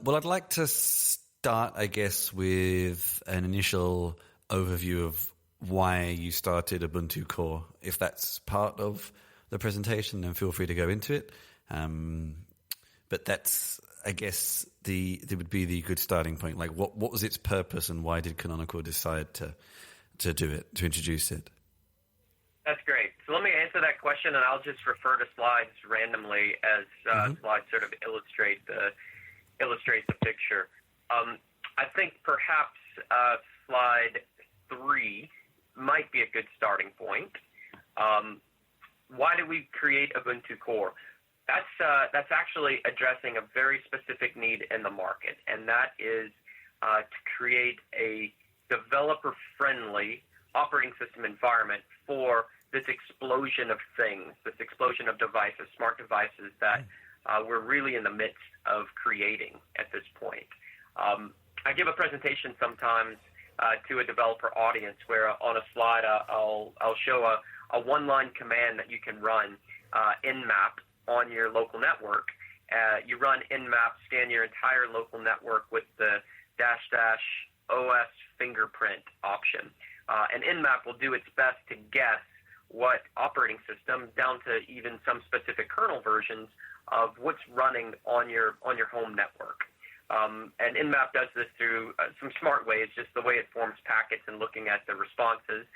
Well, I'd like to start, I guess, with an initial overview of why you started Ubuntu Core. If that's part of the presentation, then feel free to go into it. But that's, I guess, it would be the good starting point. Like, what was its purpose, and why did Canonical decide to do it, to introduce it? That's great. So let me answer that question, and I'll just refer to slides randomly as slides sort of illustrate the picture. I think perhaps slide 3 might be a good starting point. Why did we create Ubuntu Core? That's actually addressing a very specific need in the market, and that is to create a developer-friendly operating system environment for this explosion of things, this explosion of devices, smart devices that we're really in the midst of creating at this point. I give a presentation sometimes to a developer audience where on a slide I'll show a one-line command that you can run, nmap, on your local network. You run nmap, scan your entire local network with the -- OS fingerprint option. And nmap will do its best to guess what operating system, down to even some specific kernel versions of what's running on your home network. And nmap does this through some smart ways, just the way it forms packets and looking at the responses.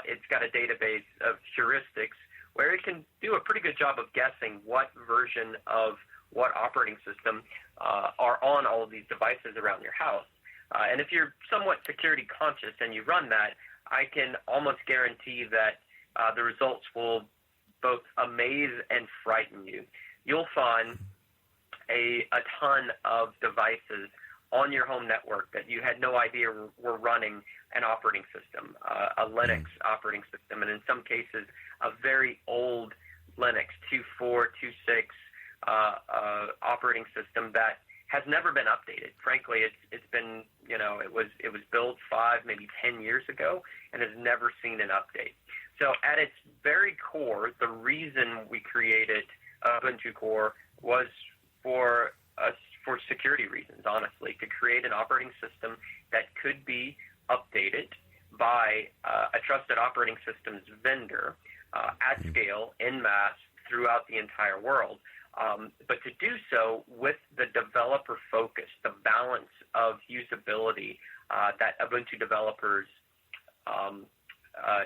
It's got a database of heuristics where it can do a pretty good job of guessing what version of what operating system are on all of these devices around your house. And if you're somewhat security conscious and you run that, I can almost guarantee that the results will both amaze and frighten you. You'll find a ton of devices on your home network that you had no idea were running an operating system, a Linux operating system, and in some cases a very old Linux 2.4, 2.6 operating system that has never been updated. Frankly, it's been, it was built 5, maybe 10 years ago and has never seen an update. So at its very core, the reason we created Ubuntu Core was for security reasons, honestly, to create an operating system that could be updated by a trusted operating systems vendor at scale, en masse, throughout the entire world. But to do so with the developer focus, the balance of usability that Ubuntu developers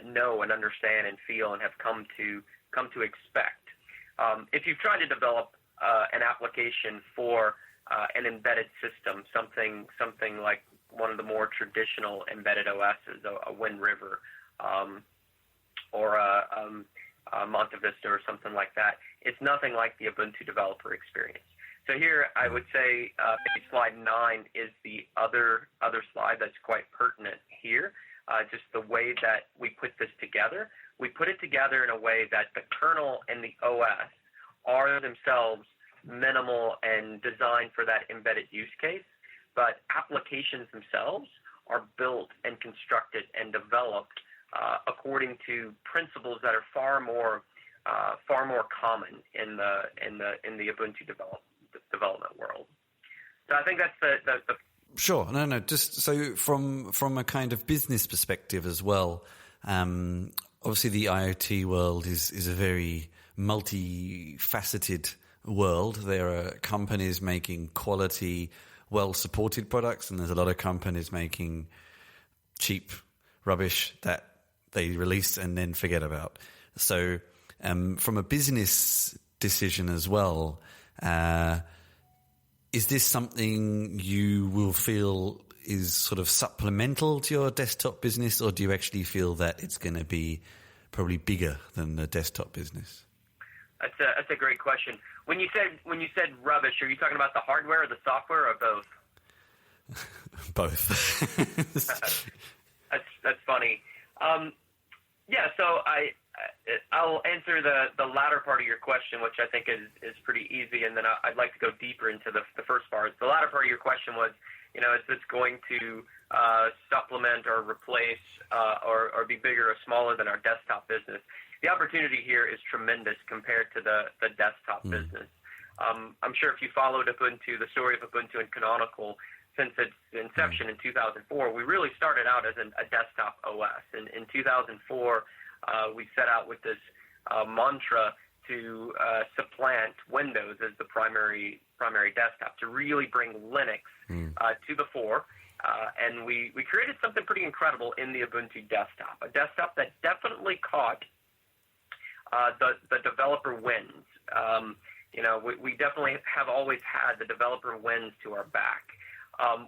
know and understand and feel and have come to expect. If you've tried to develop an application for an embedded system, something like one of the more traditional embedded OSs, a Wind River, or a Monte Vista or something like that, it's nothing like the Ubuntu developer experience. So here I would say maybe slide 9 is the other slide that's quite pertinent here. Just the way that we put this together. We put it together in a way that the kernel and the OS are themselves minimal and designed for that embedded use case, but applications themselves are built and constructed and developed according to principles that are far more common in the Ubuntu development world. So I think that's the Sure. No. Just so from a kind of business perspective as well. Obviously, the IoT world is a very multifaceted world. There are companies making quality, well-supported products, and there's a lot of companies making cheap rubbish that they release and then forget about. So, from a business decision as well, is this something you will feel is sort of supplemental to your desktop business, or do you actually feel that it's going to be probably bigger than the desktop business? That's a great question. When you said rubbish, are you talking about the hardware or the software or both? Both. That's funny. So I'll answer the latter part of your question, which I think is pretty easy, and then I'd like to go deeper into the first part. The latter part of your question was, is this going to supplement or replace or be bigger or smaller than our desktop business? The opportunity here is tremendous compared to the desktop business. I'm sure if you followed Ubuntu, the story of Ubuntu and Canonical, since its inception in 2004, we really started out as a desktop OS. In 2004, we set out with this mantra to supplant Windows as the primary desktop, to really bring Linux to the fore. And we created something pretty incredible in the Ubuntu desktop, a desktop that definitely caught the developer wins. We definitely have always had the developer wins to our back.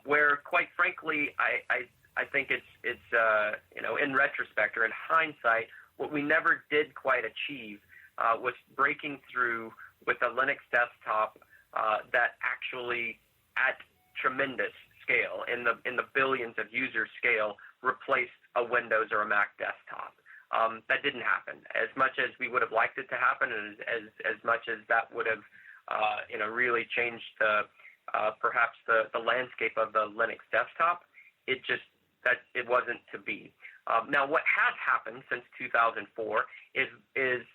Where, quite frankly, I think it's in retrospect or in hindsight, what we never did quite achieve was breaking through with a Linux desktop that actually, at tremendous scale, in the billions of user scale, replaced a Windows or a Mac desktop. That didn't happen. As much as we would have liked it to happen, and as much as that would have really changed perhaps the landscape of the Linux desktop, it wasn't to be. Now, what has happened since 2004 is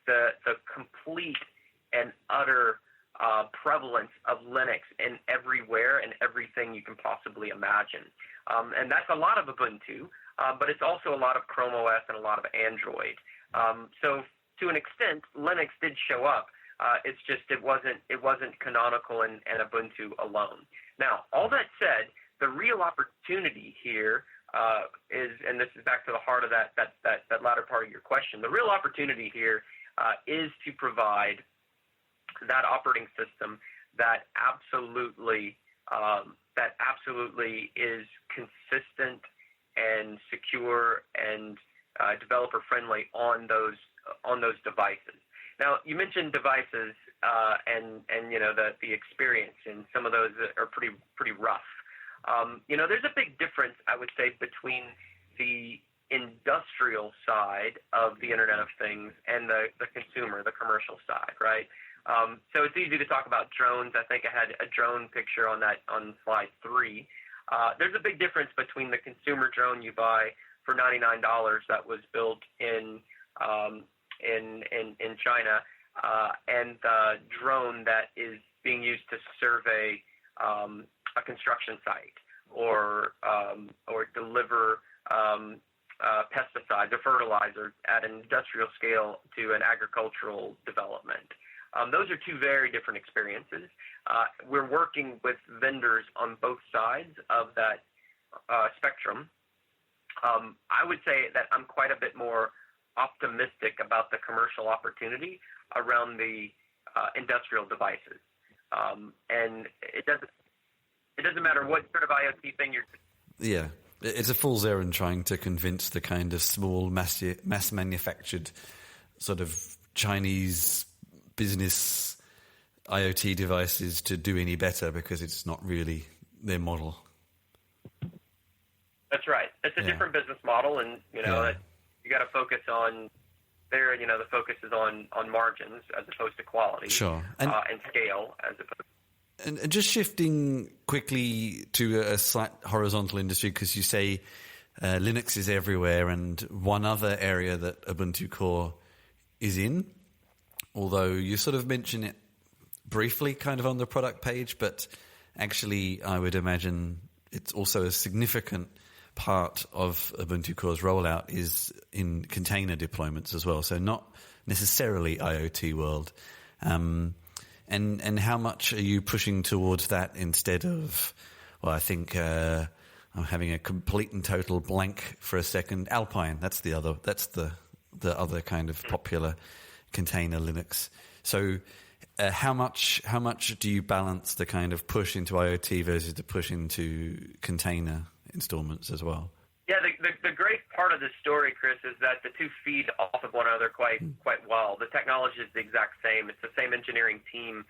the complete and utter prevalence of Linux in everywhere and everything you can possibly imagine. And that's a lot of Ubuntu, but it's also a lot of Chrome OS and a lot of Android. So to an extent, Linux did show up. It's just it wasn't Canonical and Ubuntu alone. Now, all that said, the real opportunity here is, and this is back to the heart of that latter part of your question, the real opportunity here is to provide that operating system that absolutely is consistent and secure and developer friendly on those devices. Now, you mentioned devices and the experience, and some of those are pretty rough. There's a big difference, I would say, between the industrial side of the Internet of Things and the consumer, the commercial side, right? So it's easy to talk about drones. I think I had a drone picture on slide 3. There's a big difference between the consumer drone you buy for $99 that was built in China and the drone that is being used to survey a construction site or deliver pesticides or fertilizer at an industrial scale to an agricultural development. Those are two very different experiences. We're working with vendors on both sides of that spectrum. I would say that I'm quite a bit more optimistic about the commercial opportunity around the industrial devices. And it doesn't matter what sort of IoT thing you're... Yeah, it's a fool's errand trying to convince the kind of small mass manufactured sort of Chinese business IoT devices to do any better, because it's not really their model. That's right. It's a different business model, and you got to focus on there. The focus is on margins as opposed to quality, sure, and scale as opposed. And just shifting quickly to a slight horizontal industry, because you say Linux is everywhere, and one other area that Ubuntu Core is in, although you sort of mention it briefly kind of on the product page, but actually I would imagine it's also a significant part of Ubuntu Core's rollout is in container deployments as well, so not necessarily IoT world. And how much are you pushing towards that instead of, well, I think I'm having a complete and total blank for a second. Alpine, that's the other kind of popular container Linux. So how much do you balance the kind of push into IoT versus the push into container installments as well? Yeah, the great part of this story, Chris, is that the two feed off of one another quite well. The technology is the exact same. It's the same engineering team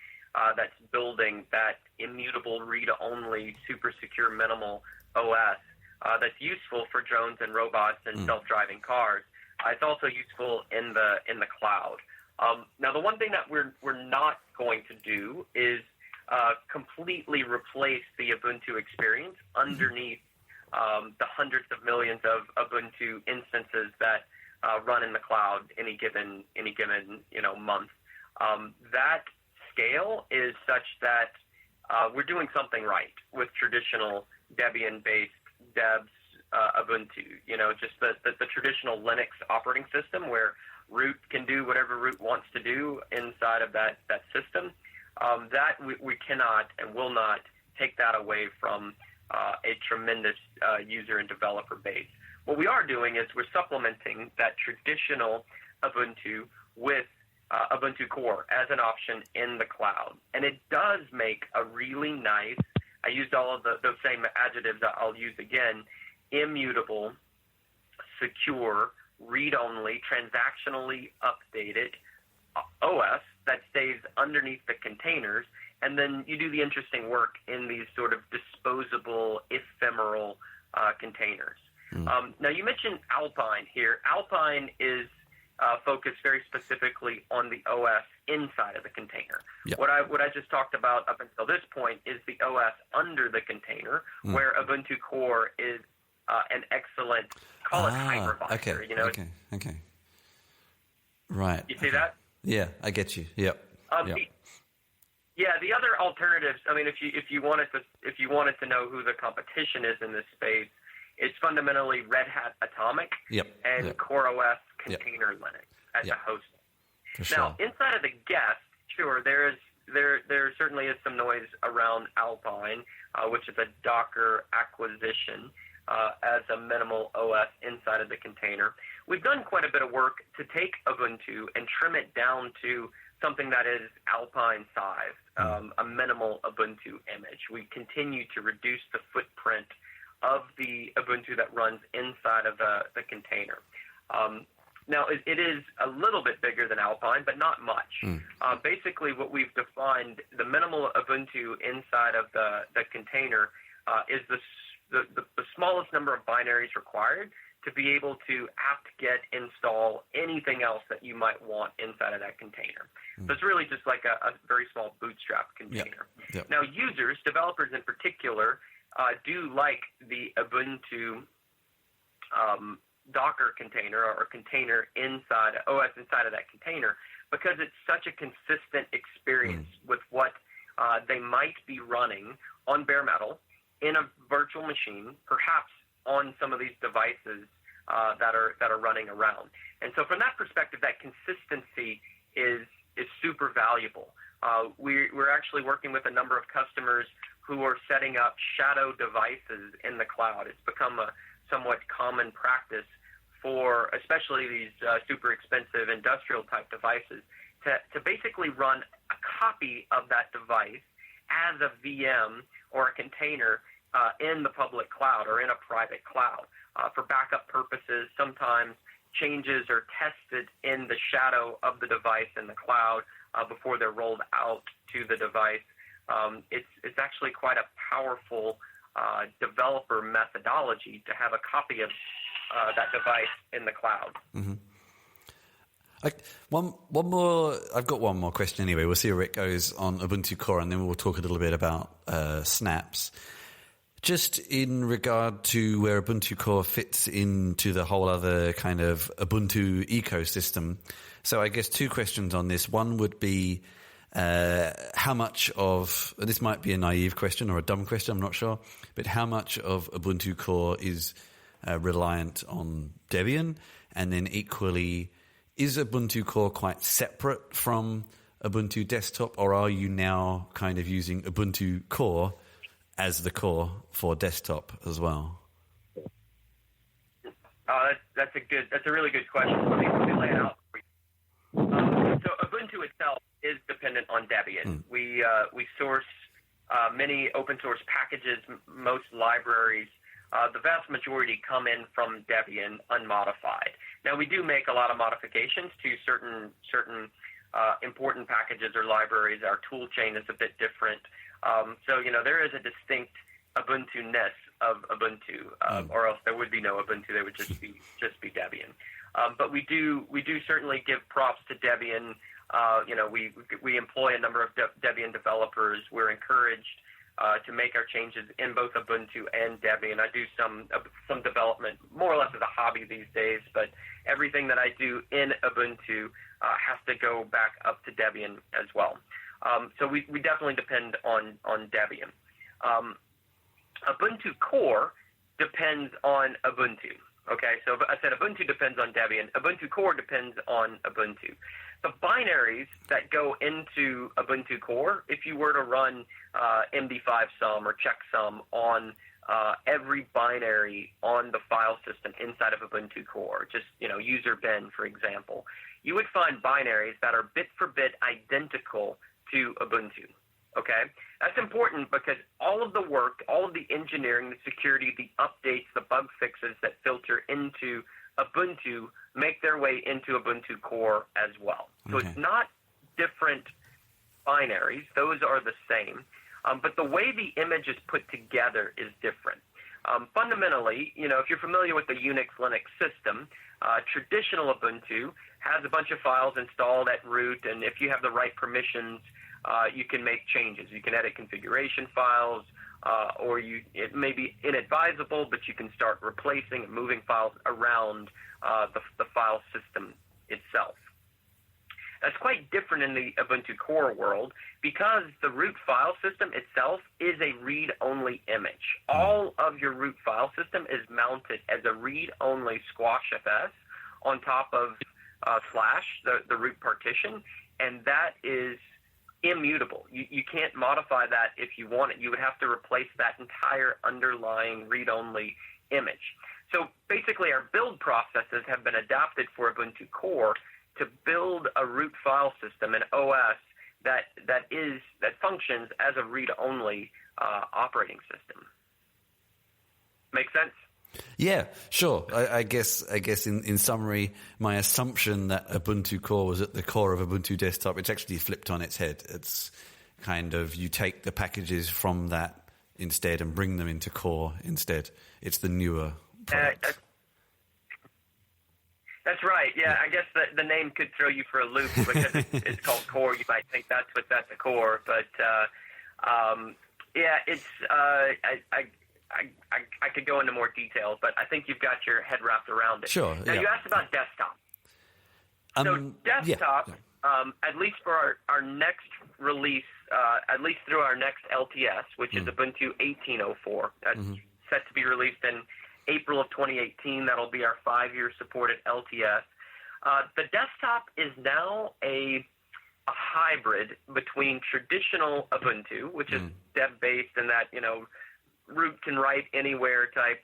that's building that immutable, read-only, super secure, minimal OS that's useful for drones and robots and self-driving cars. It's also useful in the cloud. Now, the one thing that we're not going to do is completely replace the Ubuntu experience underneath the hundreds of millions of Ubuntu instances that run in the cloud any given month. That scale is such that we're doing something right with traditional Debian-based devs Ubuntu. Just the traditional Linux operating system where root can do whatever root wants to do inside of that system. That we cannot and will not take that away from a tremendous user and developer base. What we are doing is we're supplementing that traditional Ubuntu with Ubuntu Core as an option in the cloud. And it does make a really nice, I used all of those same adjectives that I'll use again, immutable, secure, read-only, transactionally updated OS that stays underneath the containers, and then you do the interesting work in these sort of disposable, ephemeral containers. Now, you mentioned Alpine here. Alpine is focused very specifically on the OS inside of the container. Yep. What I just talked about up until this point is the OS under the container, where Ubuntu Core is an excellent, call it hypervisor. Okay. Right. You see that? Yeah, I get you. Yep. The other alternatives. I mean, if you wanted to know who the competition is in this space, it's fundamentally Red Hat Atomic and CoreOS Container Linux as a host. Now, inside of the guest, sure, there certainly is some noise around Alpine, which is a Docker acquisition as a minimal OS inside of the container. We've done quite a bit of work to take Ubuntu and trim it down to something that is Alpine size, a minimal Ubuntu image. We continue to reduce the footprint of the Ubuntu that runs inside of the container. Now, it is a little bit bigger than Alpine, but not much. Basically, what we've defined, the minimal Ubuntu inside of the container is the smallest number of binaries required to be able to apt-get install anything else that you might want inside of that container. So it's really just like a very small bootstrap container. Now, users, developers in particular, do like the Ubuntu Docker container or container OS inside of that container, because it's such a consistent experience with what they might be running on bare metal in a virtual machine, perhaps on some of these devices that are running around. And so from that perspective, that consistency is super valuable. We're actually working with a number of customers who are setting up shadow devices in the cloud. It's become a somewhat common practice for especially these super expensive industrial type devices to basically run a copy of that device as a VM or a container in the public cloud or in a private cloud for backup purposes. Sometimes changes are tested in the shadow of the device in the cloud before they're rolled out to the device. It's actually quite a powerful developer methodology to have a copy of that device in the cloud. One more. I've got one more question anyway. We'll see where it goes on Ubuntu Core, and then we'll talk a little bit about snaps. Just in regard to where Ubuntu Core fits into the whole other kind of Ubuntu ecosystem. So I guess two questions on this. One would be how much of, this might be a naive question or a dumb question, I'm not sure, but how much of Ubuntu Core is reliant on Debian? And then equally, is Ubuntu Core quite separate from Ubuntu Desktop, or are you now kind of using Ubuntu Core as the core for desktop as well? That's a really good question. Let me lay it out for you. So Ubuntu itself is dependent on Debian. We source many open source packages, most libraries. The vast majority come in from Debian unmodified. Now, we do make a lot of modifications to certain important packages or libraries. Our tool chain is a bit different. So, there is a distinct Ubuntu-ness of Ubuntu, or else there would be no Ubuntu. There would just be Debian. But we do certainly give props to Debian. We employ a number of Debian developers. We're encouraged to make our changes in both Ubuntu and Debian. I do some development more or less as a hobby these days, but everything that I do in Ubuntu has to go back up to Debian as well. So we definitely depend on Debian. Ubuntu Core depends on Ubuntu. Okay, so I said Ubuntu depends on Debian. Ubuntu Core depends on Ubuntu. The binaries that go into Ubuntu Core, if you were to run MD5 sum or checksum on every binary on the file system inside of Ubuntu Core, just user bin, for example, you would find binaries that are bit for bit identical to Ubuntu. Okay, that's important because all of the work, all of the engineering, the security, the updates, the bug fixes that filter into Ubuntu make their way into Ubuntu Core as well. So It's not different binaries; those are the same, but the way the image is put together is different. Fundamentally, if you're familiar with the Unix Linux system, traditional Ubuntu has a bunch of files installed at root, and if you have the right permissions, you can make changes. You can edit configuration files, or it may be inadvisable, but you can start replacing and moving files around the file system itself. That's quite different in the Ubuntu Core world because the root file system itself is a read-only image. All of your root file system is mounted as a read-only squashfs on top of / the root partition, and that is immutable. You can't modify that if you want it. You would have to replace that entire underlying read-only image. So basically our build processes have been adapted for Ubuntu Core to build a root file system, an OS that functions as a read-only operating system. Make sense? Yeah, sure. I guess in summary, my assumption that Ubuntu Core was at the core of Ubuntu Desktop, it's actually flipped on its head. It's kind of you take the packages from that instead and bring them into Core instead. It's the newer product. That's right. Yeah, I guess the name could throw you for a loop because it's called Core. You might think that's what's at the core, but it's I could go into more detail, but I think you've got your head wrapped around it. Sure. Now, you asked about desktop. So desktop, at least for our next release, at least through our next LTS, which is Ubuntu 18.04, that's set to be released in April of 2018. That'll be our 5-year supported LTS. The desktop is now a hybrid between traditional Ubuntu, which is dev-based and that, root can write anywhere type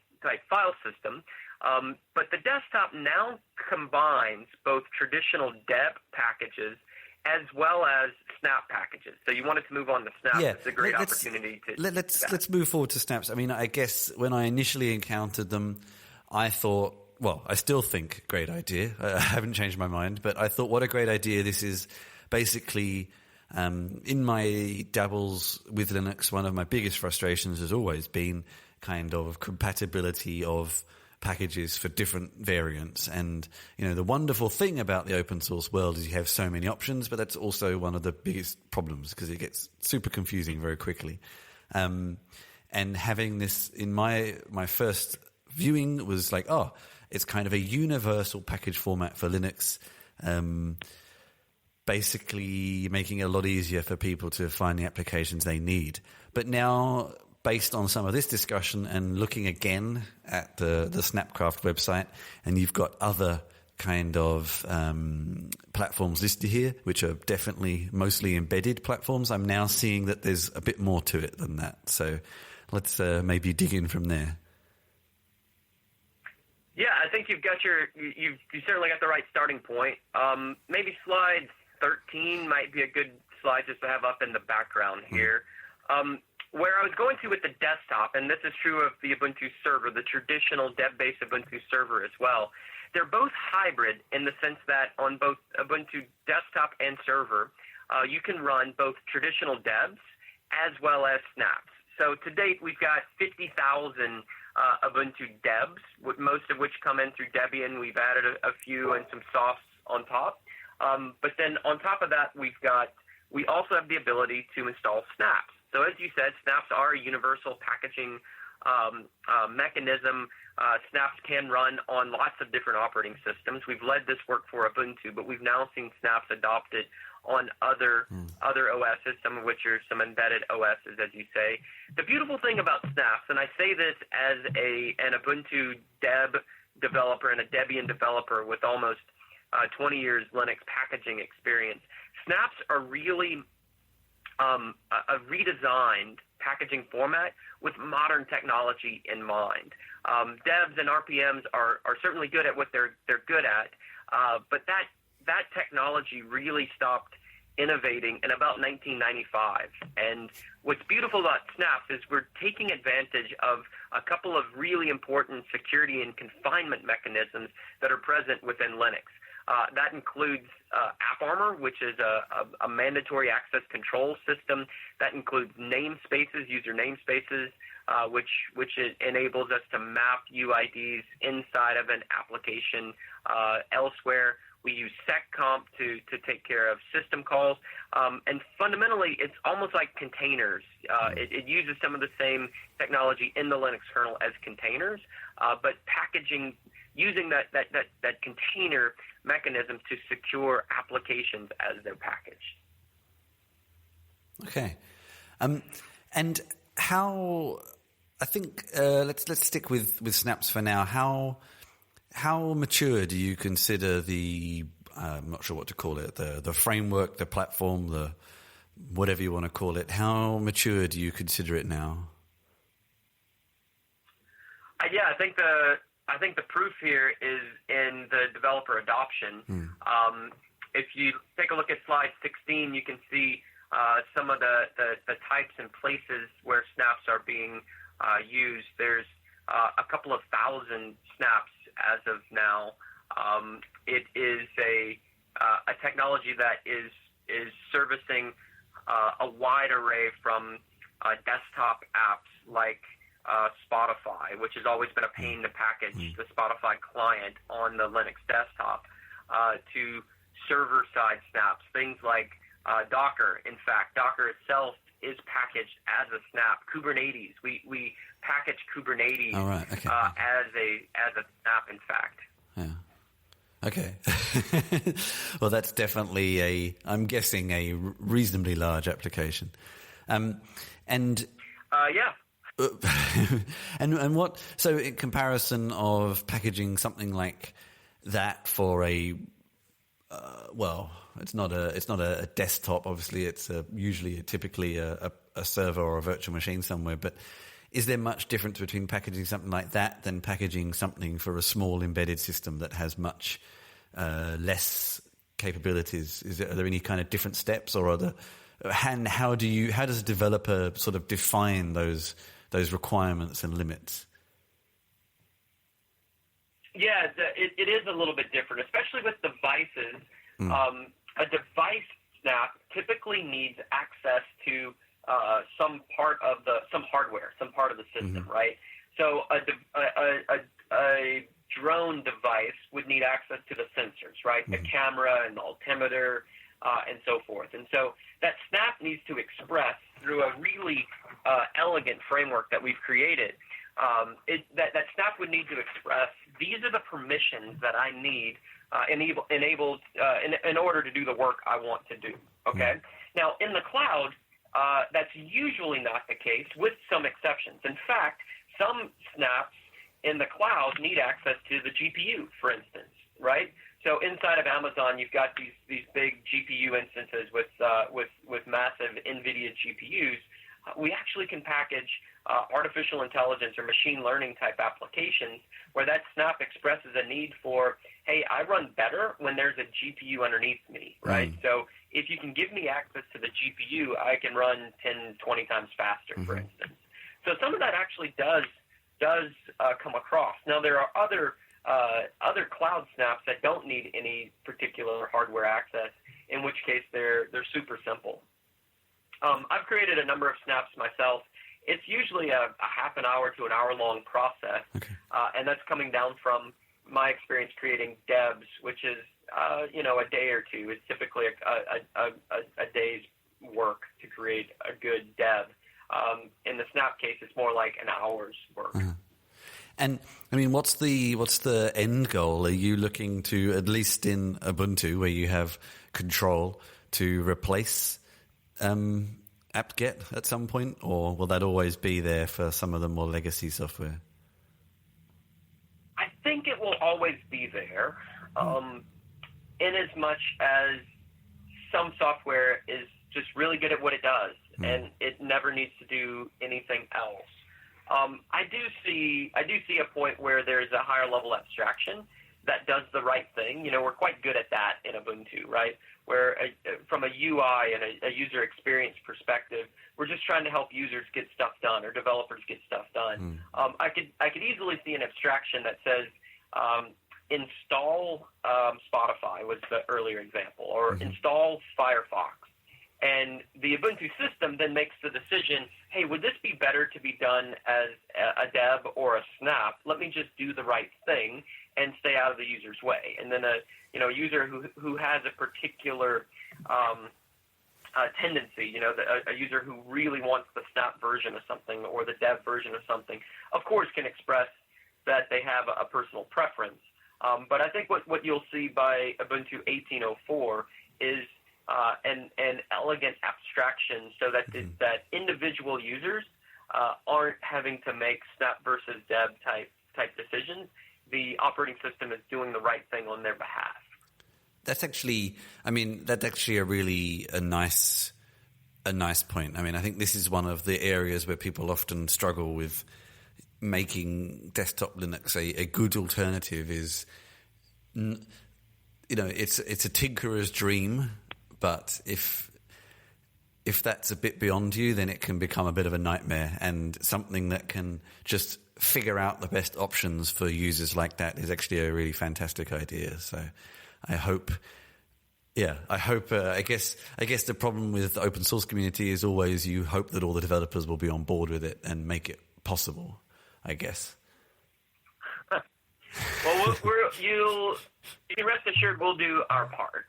file system. But the desktop now combines both traditional deb packages as well as snap packages. So you wanted to move on to snaps. Yeah, it's a great opportunity to let's move forward to snaps. I mean, I guess when I initially encountered them, I thought, well, I still think great idea. I haven't changed my mind, but I thought what a great idea this is. Basically, in my dabbles with Linux, one of my biggest frustrations has always been kind of compatibility of packages for different variants. And, the wonderful thing about the open source world is you have so many options, but that's also one of the biggest problems because it gets super confusing very quickly. And having this in my first viewing was like, it's kind of a universal package format for Linux. Basically making it a lot easier for people to find the applications they need. But now, based on some of this discussion and looking again at the Snapcraft website, and you've got other kind of platforms listed here, which are definitely mostly embedded platforms, I'm now seeing that there's a bit more to it than that. So let's maybe dig in from there. Yeah, I think you certainly got the right starting point. Maybe slide 13 might be a good slide just to have up in the background here. Where I was going to with the desktop, and this is true of the Ubuntu server, the traditional dev-based Ubuntu server as well, they're both hybrid in the sense that on both Ubuntu desktop and server, you can run both traditional devs as well as snaps. So to date, we've got 50,000 Ubuntu devs, most of which come in through Debian. We've added a few and some softs on top. But then on top of that, we also have the ability to install snaps. So as you said, snaps are a universal packaging mechanism. Snaps can run on lots of different operating systems. We've led this work for Ubuntu, but we've now seen snaps adopted on other OSs, some of which are some embedded OSs, as you say. The beautiful thing about Snaps, and I say this as an Ubuntu Deb developer and a Debian developer with almost 20 years Linux packaging experience, Snaps are really a redesigned packaging format with modern technology in mind. Devs and RPMs are certainly good at what they're good at, but that technology really stopped innovating in about 1995. And what's beautiful about Snaps is we're taking advantage of a couple of really important security and confinement mechanisms that are present within Linux. That includes AppArmor, which is a mandatory access control system. That includes namespaces, user namespaces, which enables us to map UIDs inside of an application elsewhere. We use seccomp to take care of system calls. And fundamentally, it's almost like containers. It uses some of the same technology in the Linux kernel as containers, but packaging using that container mechanism to secure applications as they're packaged. Okay. And how, I think, let's stick with Snaps for now. How mature do you consider the, I'm not sure what to call it, the framework, the platform, the whatever you want to call it, how mature do you consider it now? Yeah, I think the proof here is in the developer adoption. If you take a look at slide 16, you can see some of the types and places where snaps are being used. There's a couple of thousand snaps as of now. It is a technology that is servicing a wide array from desktop apps like Spotify, which has always been a pain to package the Spotify client on the Linux desktop, to server-side snaps, things like Docker. In fact, Docker itself is packaged as a snap. Kubernetes, we package Kubernetes as a snap, in fact. Yeah. Okay. Well, that's definitely I'm guessing a reasonably large application. Yeah. And what? So, in comparison of packaging something like that for a, it's not a desktop. Obviously, it's typically a server or a virtual machine somewhere. But is there much difference between packaging something like that than packaging something for a small embedded system that has much less capabilities? Are there any kind of different steps, or how does a developer sort of define those requirements and limits? Yeah, it is a little bit different, especially with devices. A device snap typically needs access to some hardware, some part of the system, right? So a drone device would need access to the sensors, right? The camera and the altimeter and so forth. And so that snap needs to express through a really elegant framework that we've created. That snap would need to express, these are the permissions that I need enabled in order to do the work I want to do. Okay. Now in the cloud, that's usually not the case, with some exceptions. In fact, some snaps in the cloud need access to the GPU, for instance, right? So inside of Amazon, you've got these big GPU instances with massive NVIDIA GPUs. We actually can package artificial intelligence or machine learning type applications where that snap expresses a need for, hey, I run better when there's a GPU underneath me, right? So if you can give me access to the GPU, I can run 10, 20 times faster, for instance. So some of that actually does come across. Now there are other cloud snaps that don't need any particular hardware access, in which case they're super simple. I've created a number of snaps myself. It's usually a half an hour to an hour long process, and that's coming down from my experience creating devs, which is a day or two. It's typically a day's work to create a good dev. In the snap case, it's more like an hour's work. And I mean, what's the end goal? Are you looking to, at least in Ubuntu, where you have control, to replace apt-get at some point, or will that always be there for some of the more legacy software? I think it will always be there, in as much as some software is just really good at what it does, and it never needs to do anything else. I do see a point where there's a higher level abstraction that does the right thing. We're quite good at that in Ubuntu, right? Where from a UI and a user experience perspective, we're just trying to help users get stuff done or developers get stuff done. I could easily see an abstraction that says install Spotify was the earlier example, or install Firefox. And the Ubuntu system then makes the decision, hey, would this be better to be done as a deb or a snap? Let me just do the right thing and stay out of the user's way. And then a user who has a particular tendency, a user who really wants the snap version of something or the deb version of something, of course can express that they have a personal preference. But I think what you'll see by Ubuntu 18.04 is an elegant abstraction so that that individual users aren't having to make snap versus deb type decisions. The operating system is doing the right thing on their behalf. That's actually a nice point. I mean, I think this is one of the areas where people often struggle with making desktop Linux a good alternative. Is it's a tinkerer's dream. But if that's a bit beyond you, then it can become a bit of a nightmare. And something that can just figure out the best options for users like that is actually a really fantastic idea. So I guess the problem with the open source community is always you hope that all the developers will be on board with it and make it possible, I guess. Well, you can rest assured we'll do our part.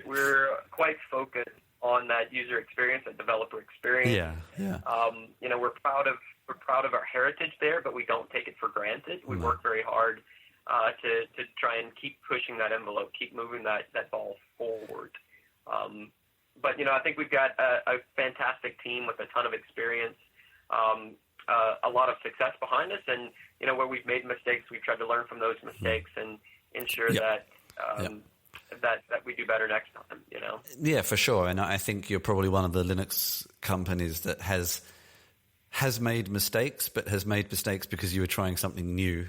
We're quite focused on that user experience, that developer experience. Yeah. We're proud of our heritage there, but we don't take it for granted. We work very hard to try and keep pushing that envelope, keep moving that ball forward. But I think we've got a fantastic team with a ton of experience. A lot of success behind us, and where we've made mistakes, we've tried to learn from those mistakes and ensure that we do better next time. Yeah, for sure. And I think you're probably one of the Linux companies that has made mistakes, but has made mistakes because you were trying something new,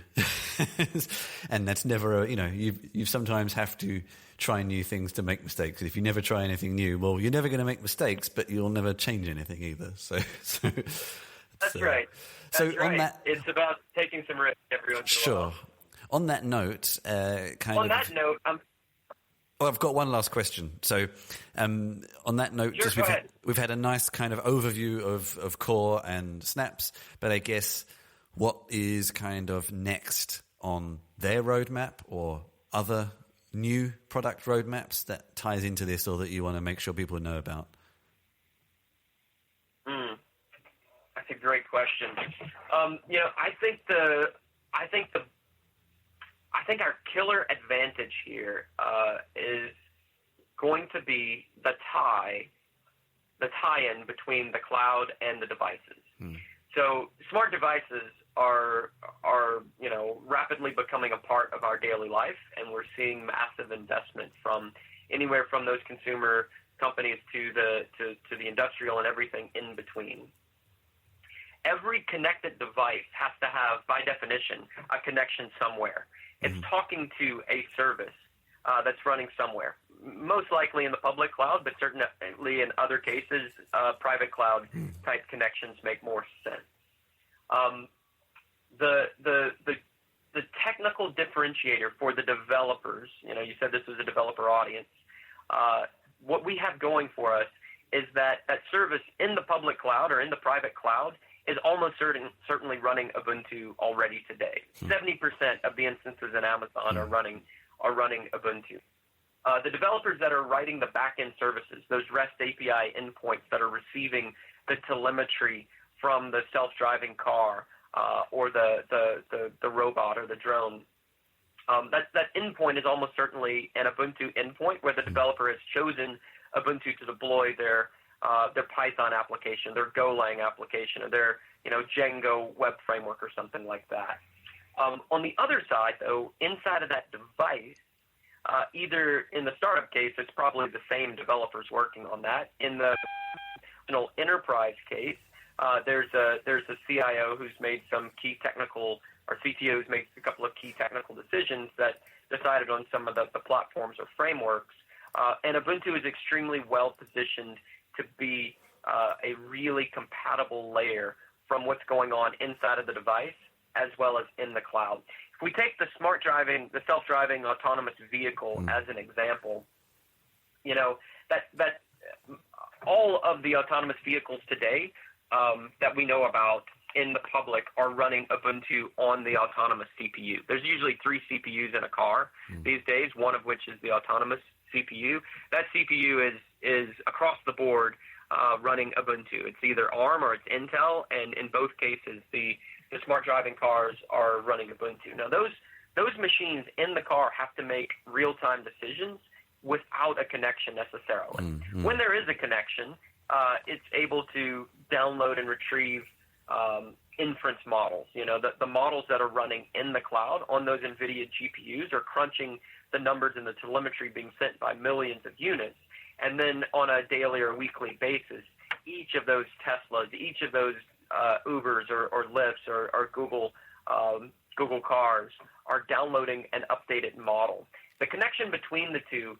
and that's never you sometimes have to try new things to make mistakes. If you never try anything new, well, you're never going to make mistakes, but you'll never change anything either. So. That's right. So right. It's about taking some risk every once in a while. Sure. On that note, I've got one last question. So, on that note, we've had a nice kind of overview of Core and Snaps, but I guess what is kind of next on their roadmap or other new product roadmaps that ties into this, or that you want to make sure people know about? That's a great question. I think our killer advantage here is going to be the tie-in between the cloud and the devices. So smart devices are rapidly becoming a part of our daily life, and we're seeing massive investment from anywhere from those consumer companies to the industrial and everything in between. Every connected device has to have, by definition, a connection somewhere. It's talking to a service that's running somewhere, most likely in the public cloud, but certainly in other cases, private cloud type connections make more sense. The technical differentiator for the developers, you said this was a developer audience, what we have going for us is that service in the public cloud or in the private cloud is almost certainly running Ubuntu already today. 70% of the instances in Amazon are running Ubuntu. The developers that are writing the back-end services, those REST API endpoints that are receiving the telemetry from the self-driving car or the robot or the drone, that endpoint is almost certainly an Ubuntu endpoint where the developer has chosen Ubuntu to deploy their Python application, their Golang application, or their Django web framework or something like that. On the other side, though, inside of that device, either in the startup case, it's probably the same developers working on that. In the enterprise case, there's a CIO who's made some key technical, or CTO who's made a couple of key technical decisions that decided on some of the platforms or frameworks. And Ubuntu is extremely well positioned to be a really compatible layer from what's going on inside of the device as well as in the cloud. If we take the the self-driving autonomous vehicle as an example, that all of the autonomous vehicles today that we know about in the public are running Ubuntu on the autonomous CPU. There's usually 3 CPUs in a car these days, one of which is the autonomous CPU. That CPU is across the board running Ubuntu. It's either ARM or it's Intel, and in both cases, the smart driving cars are running Ubuntu. Now, those machines in the car have to make real-time decisions without a connection necessarily. Mm-hmm. When there is a connection, it's able to download and retrieve inference models. The models that are running in the cloud on those NVIDIA GPUs are crunching the numbers in the telemetry being sent by millions of units. And then on a daily or weekly basis, each of those Teslas, each of those Ubers or Lyfts or Google cars are downloading an updated model. The connection between the two,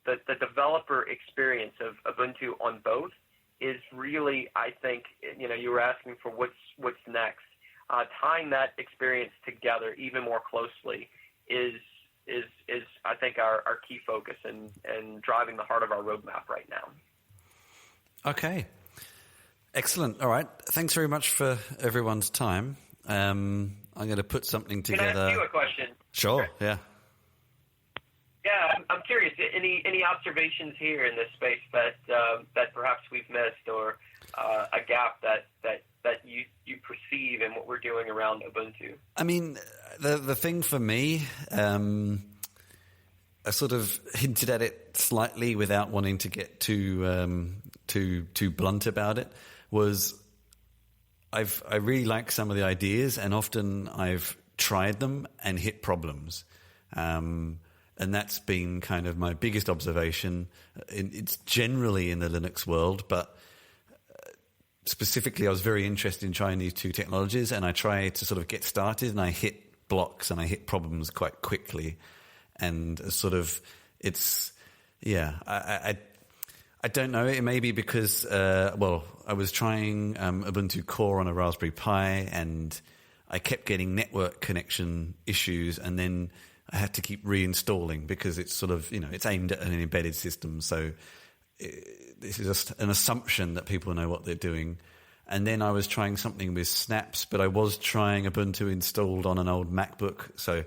the developer experience of Ubuntu on both is really, I think, you were asking for what's next. Tying that experience together even more closely is I think our key focus and driving the heart of our roadmap right now. Okay. Excellent. All right. Thanks very much for everyone's time. I'm going to put something together. Can I ask you a question? Sure. Yeah. Yeah, I'm curious. Any observations here in this space that perhaps we've missed, or a gap that you perceive in what we're doing around Ubuntu? I mean, the thing for me, I sort of hinted at it slightly without wanting to get too blunt about it, was I really like some of the ideas, and often I've tried them and hit problems. And that's been kind of my biggest observation. It's generally in the Linux world, but specifically I was very interested in trying these two technologies, and I tried to sort of get started, and I hit blocks and I hit problems quite quickly. And sort of I don't know. It may be because, I was trying Ubuntu Core on a Raspberry Pi, and I kept getting network connection issues, and then I had to keep reinstalling because it's sort of, it's aimed at an embedded system. So this is just an assumption that people know what they're doing. And then I was trying something with Snaps, but I was trying Ubuntu installed on an old MacBook. So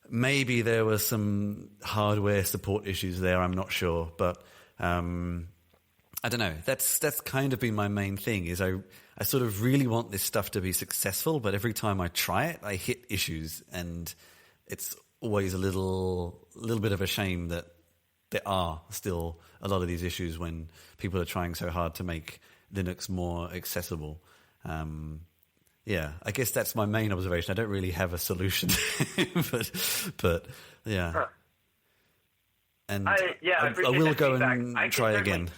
maybe there were some hardware support issues there. I'm not sure. But I don't know. That's kind of been my main thing, is I sort of really want this stuff to be successful, but every time I try it, I hit issues, and it's always a little bit of a shame that there are still a lot of these issues when people are trying so hard to make Linux more accessible. I guess that's my main observation. I don't really have a solution, but yeah. Huh. And I will go and try again.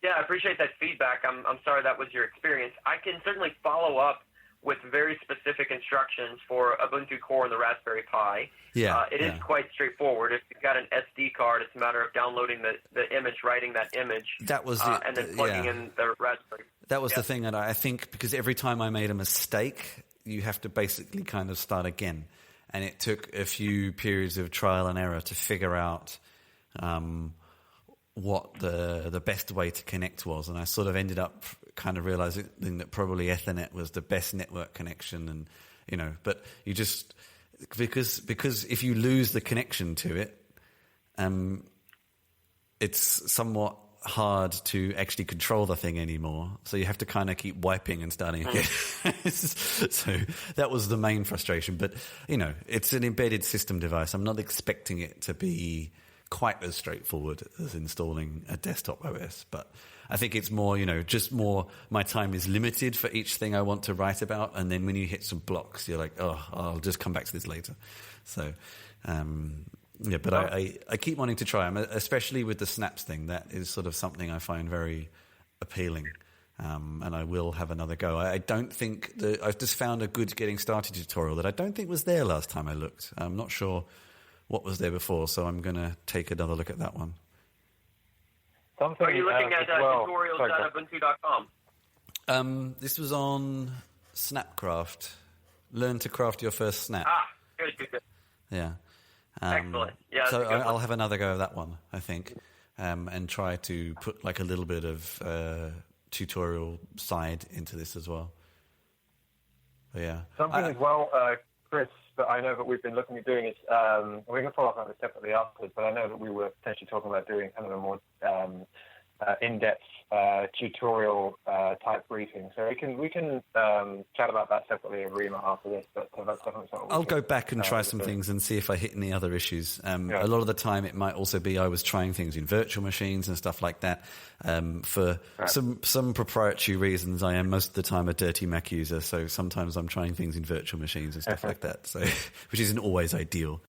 Yeah, I appreciate that feedback. I'm sorry that was your experience. I can certainly follow up with very specific instructions for Ubuntu Core and the Raspberry Pi. Yeah, it is quite straightforward. If you've got an SD card, it's a matter of downloading the image, writing that image, that was and then plugging in the Raspberry. That was the thing that I think, because every time I made a mistake, you have to basically kind of start again. And it took a few periods of trial and error to figure out what the best way to connect was. And I sort of ended up kind of realizing that probably Ethernet was the best network connection, and but you just because if you lose the connection to it, it's somewhat hard to actually control the thing anymore. So you have to kind of keep wiping and starting again. So that was the main frustration. But it's an embedded system device. I'm not expecting it to be quite as straightforward as installing a desktop OS, but I think it's more, just more my time is limited for each thing I want to write about, and then when you hit some blocks, you're like, oh, I'll just come back to this later. So, but I keep wanting to try them, especially with the Snaps thing. That is sort of something I find very appealing. And I will have another go. I don't think I've just found a good getting started tutorial that I don't think was there last time I looked. I'm not sure what was there before, so I'm going to take another look at that one. Are you looking at tutorials.ubuntu.com? This was on Snapcraft. Learn to craft your first snap. Good. Yeah. Excellent. Yeah. So I'll have another go of that one, I think, and try to put like a little bit of tutorial side into this as well. But yeah. Something as well, Chris, that I know that we've been looking at doing is, we can follow up on this separately afterwards, but I know that we were potentially talking about doing kind of a more in-depth tutorial type briefing. So we can chat about that separately over email after this. But that's definitely something I'll go back and try some things and see if I hit any other issues. A lot of the time, it might also be I was trying things in virtual machines and stuff like that. For some proprietary reasons, I am most of the time a dirty Mac user. So sometimes I'm trying things in virtual machines and stuff like that. So which isn't always ideal.